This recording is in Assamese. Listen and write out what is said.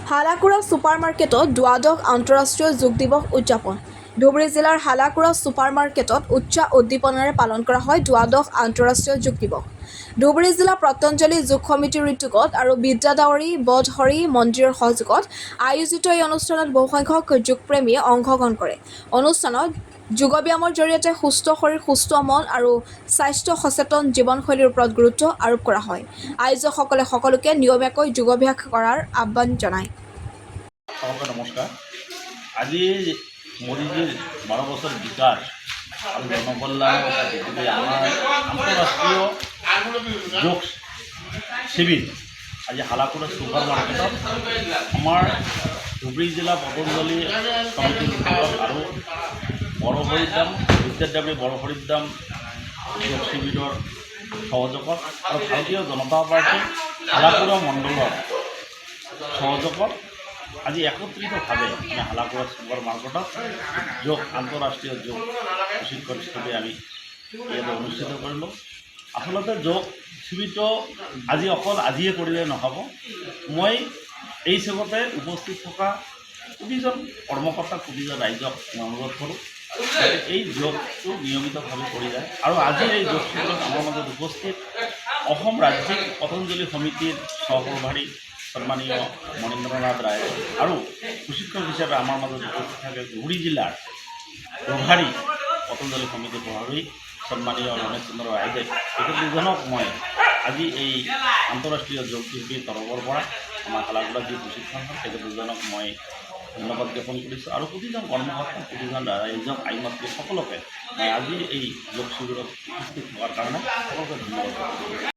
হালাকুৰা ছুপাৰ মাৰ্কেটত দ্বাদশ আন্তঃৰাষ্ট্ৰীয় যোগ দিৱস উদযাপন। ধুবুৰী জিলাৰ হালাকুৰা ছুপাৰ মাৰ্কেটত উৎসাহ উদ্দীপনাৰে পালন কৰা হয় দ্বাদশ আন্তঃৰাষ্ট্ৰীয় যোগ দিৱস। ধুবুৰী জিলা পতঞ্জলি যোগ সমিতিৰ উদ্যোগত আৰু বিদ্যাদাৱৰী বধহৰি মন্দিৰৰ সহযোগত আয়োজিত এই অনুষ্ঠানত বহুসংখ্যক যোগপ্ৰেমীয়ে অংশগ্ৰহণ কৰে। অনুষ্ঠানত যোগ ব্যায়ামৰ জৰিয়তে সুস্থ শৰীৰ, সুস্থ মন আৰু স্বাস্থ্য সচেতন জীৱনশৈলীৰ ওপৰত গুৰুত্ব আৰোপ কৰা হয়। আয়োজকসকলে সকলোকে নিয়মীয়াকৈ যোগাভ্যাস কৰাৰ আহ্বান জনায়। সকলকে নমস্কাৰ। আজি মোদীজীৰ 12 বছৰ বিকাশ আৰু জনকল্যাণৰ কথা আমাৰ আন্তঃৰাষ্ট্ৰীয় যোগ শিবিৰ আজি হালাকুৰা ছুপাৰ মাৰ্কেটত আমাৰ ধুবুৰী জিলা পতঞ্জলি সমিতিৰ উদ্যোগত আৰু বৰহৰিদাম বিদ্যাদাৱৰী বৰহৰিদাম যোগ শিবিৰৰ সহযোগত আৰু ভাৰতীয় জনতা পাৰ্টি হালাকুৰা মণ্ডলৰ সহযোগত আজি একত্ৰিতভাৱে আমি হালাকুৰা ছুপাৰ মাৰ্কেটত যোগ আন্তঃৰাষ্ট্ৰীয় যোগ প্ৰশিক্ষণ শিবিৰ আমি ইয়াতে অনুষ্ঠিত কৰিলোঁ। আচলতে যোগ শিবিৰটো আজিয়ে কৰিলে নহ'ব। মই এই চেগতে উপস্থিত থকা প্ৰতিজন কৰ্মকৰ্তা, প্ৰতিজন ৰাইজক অনুৰোধ কৰোঁ এই যোগটো নিয়মিতভাৱে কৰি যায়। আৰু আজিৰ এই যোগ শিবিৰত আমাৰ মাজত উপস্থিত অসম ৰাজ্যিক পতঞ্জলি সমিতিৰ সহপ্ৰভাৰী সন্মানীয় মনীন্দ্ৰনাথ ৰায় আৰু প্ৰশিক্ষক হিচাপে আমাৰ মাজত উপস্থিত থাকে ধুবুৰী জিলাৰ প্ৰভাৰী পতঞ্জলি সমিতিৰ প্ৰভাৰী সন্মানীয় ৰমেশ চন্দ্ৰ ৰাইদে। এই দুজনক মই আজি এই আন্তঃৰাষ্ট্ৰীয় যোগ শিবিৰ তৰফৰ পৰা আমাৰ হালাকুৰা যি প্ৰশিক্ষণ হয় সেই দুজনক মই ধন্যবাদ জ্ঞাপন কৰিছোঁ। আৰু প্ৰতিজন কৰ্মকৰ্তা, প্ৰতিজন ৰাইজক আইনমাতৃ সকলোকে মই আজি এই যোগ শিবিৰত উপস্থিত হোৱাৰ কাৰণে সকলোকে ধন্যবাদ।